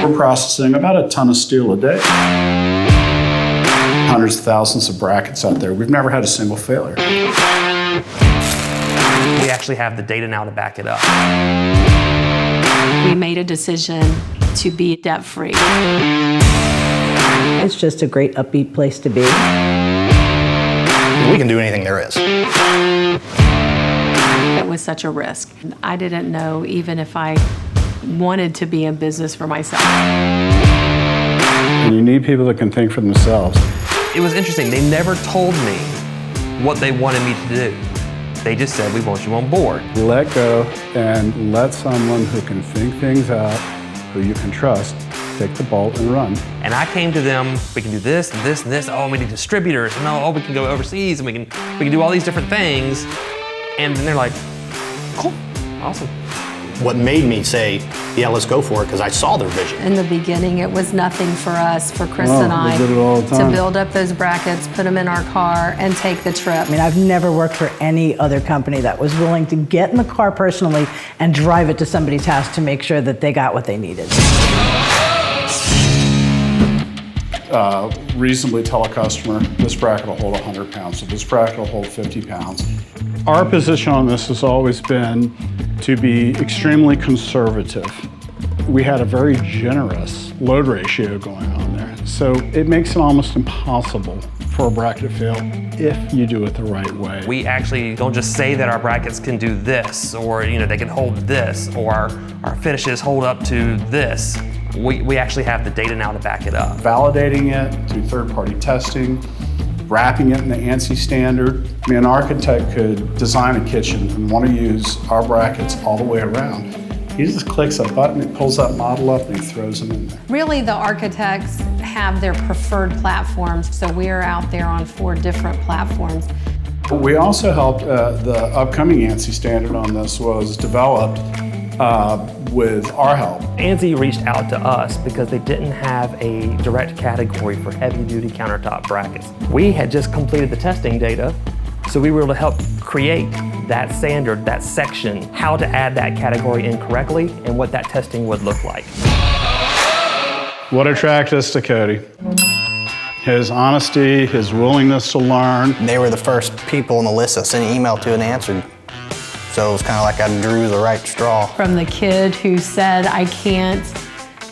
We're processing about a ton of steel a day. Hundreds of thousands of brackets out there. We've never had a single failure. We actually have the data now to back it up. We made a decision to be debt-free. It's just a great upbeat place to be. We can do anything there is. It was such a risk. I didn't know even if I wanted to be in business for myself. And you need people that can think for themselves. It was interesting. They never told me what they wanted me to do. They just said, we want you on board. Let go and let someone who can think things out, who you can trust, take the bolt and run. And I came to them, we can do this and this and this. Oh, we need distributors. And oh, we can go overseas and we can do all these different things. And then they're like, cool, awesome. What made me say, yeah, let's go for it, because I saw their vision. In the beginning, it was nothing for us, for Chris and I, we did it all the to time. build up those brackets, put them in our car, and take the trip. I mean, I've never worked for any other company that was willing to get in the car personally and drive it to somebody's house to make sure that they got what they needed. Reasonably tell a customer, this bracket will hold 100 pounds, so this bracket will hold 50 pounds. Our position on this has always been to be extremely conservative. We had a very generous load ratio going on there, so it makes it almost impossible for a bracket to fail if you do it the right way. We actually don't just say that our brackets can do this, or they can hold this, or our finishes hold up to this. We actually have the data now to back it up. Validating it through third-party testing, wrapping it in the ANSI standard. I mean, an architect could design a kitchen and want to use our brackets all the way around. He just clicks a button, it pulls that model up, and he throws them in there. Really, the architects have their preferred platforms, so we're out there on 4 different platforms. We also helped, the upcoming ANSI standard on this was developed with our help. ANSI reached out to us because they didn't have a direct category for heavy-duty countertop brackets. We had just completed the testing data, so we were able to help create that standard, that section, how to add that category in correctly, and what that testing would look like. What attracted us to Cody? His honesty, his willingness to learn. They were the first people on the list that sent an email to and answered. So it was kind of like I drew the right straw. From the kid who said, I can't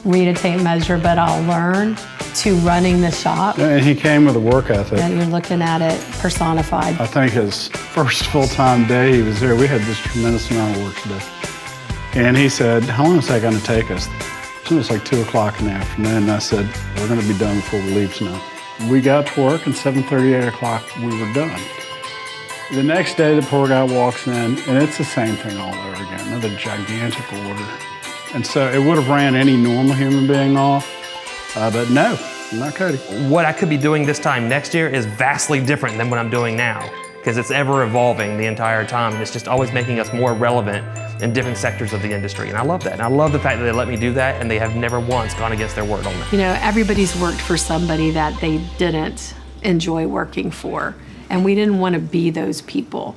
read a tape measure, but I'll learn, to running the shop. And he came with a work ethic. And you're looking at it personified. I think his first full-time day he was there, we had this tremendous amount of work to do. And he said, how long is that going to take us? It was like 2 o'clock in the afternoon, and I said, we're going to be done before we leave tonight. We got to work, and 7:30, 8 o'clock, we were done. The next day, the poor guy walks in, and it's the same thing all over again, another gigantic order. And so it would have ran any normal human being off, but no, not Cody. What I could be doing this time next year is vastly different than what I'm doing now, because it's ever evolving the entire time, and it's just always making us more relevant in different sectors of the industry, and I love that. And I love the fact that they let me do that, and they have never once gone against their word on that. Everybody's worked for somebody that they didn't enjoy working for. And we didn't want to be those people.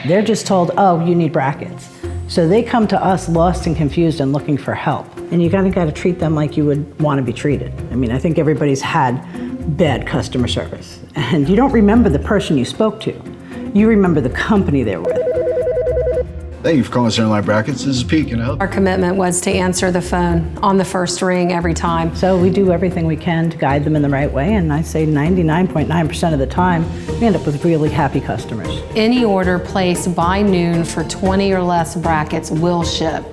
They're just told, oh, you need brackets. So they come to us lost and confused and looking for help. And you kind of got to treat them like you would want to be treated. I mean, I think everybody's had bad customer service. And you don't remember the person you spoke to. You remember the company they're with. Thank you for calling Centerline Brackets. This is Pete. Can I help? Our commitment was to answer the phone on the first ring every time. So we do everything we can to guide them in the right way, and I say 99.9% of the time, we end up with really happy customers. Any order placed by noon for 20 or less brackets will ship.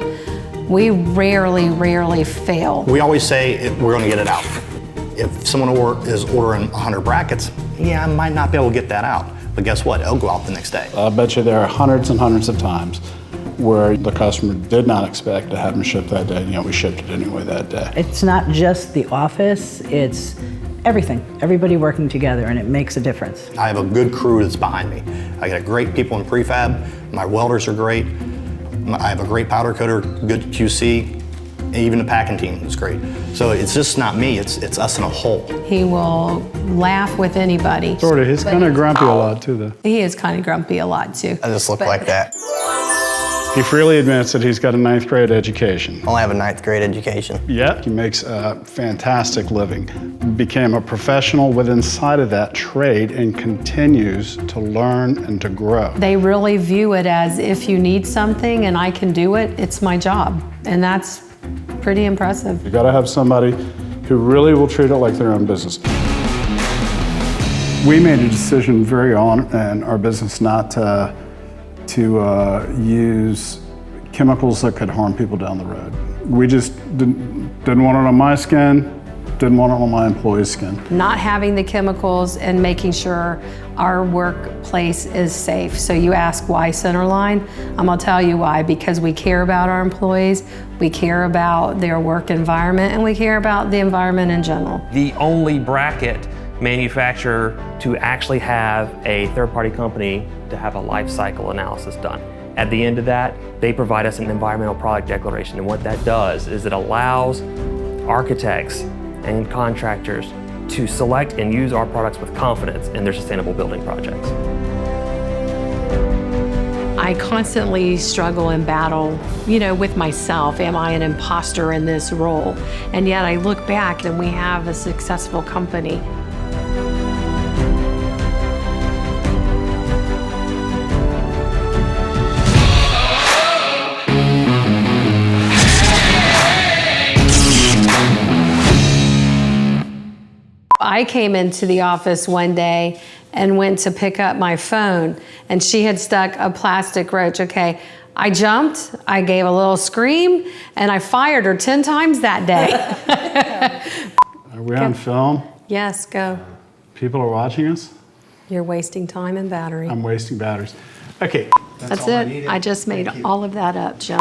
We rarely fail. We always say we're going to get it out. If someone is ordering 100 brackets, yeah, I might not be able to get that out. But guess what? It'll go out the next day. I bet you there are hundreds and hundreds of times where the customer did not expect to have them shipped that day, we shipped it anyway that day. It's not just the office, it's everything. Everybody working together, and it makes a difference. I have a good crew that's behind me. I got great people in prefab. My welders are great. I have a great powder coater, good QC. And even the packing team is great. So it's just not me, it's us in a whole. He will laugh with anybody. Sort of, he's kind of grumpy a lot too though. He is kind of grumpy a lot too. I just look like that. He freely admits that he's got a 9th grade education. I only have a 9th grade education. Yet he makes a fantastic living. Became a professional within inside of that trade and continues to learn and to grow. They really view it as if you need something and I can do it, it's my job. And that's pretty impressive. You gotta have somebody who really will treat it like their own business. We made a decision very on in our business not to use chemicals that could harm people down the road. We just didn't want it on my skin, didn't want it on my employees' skin. Not having the chemicals and making sure our workplace is safe. So you ask why Centerline? I'm gonna tell you why, because we care about our employees, we care about their work environment, and we care about the environment in general. The only bracket manufacturer to actually have a third-party company to have a life cycle analysis done. At the end of that, they provide us an environmental product declaration, and what that does is it allows architects and contractors to select and use our products with confidence in their sustainable building projects. I constantly struggle and battle, with myself. Am I an imposter in this role? And yet I look back and we have a successful company. I came into the office one day and went to pick up my phone, and she had stuck a plastic roach. Okay, I jumped, I gave a little scream, and I fired her 10 times that day. Are we on film? Yes, go. People are watching us? You're wasting time and battery. I'm wasting batteries. Okay. That's it. I just made all of that up, Jim.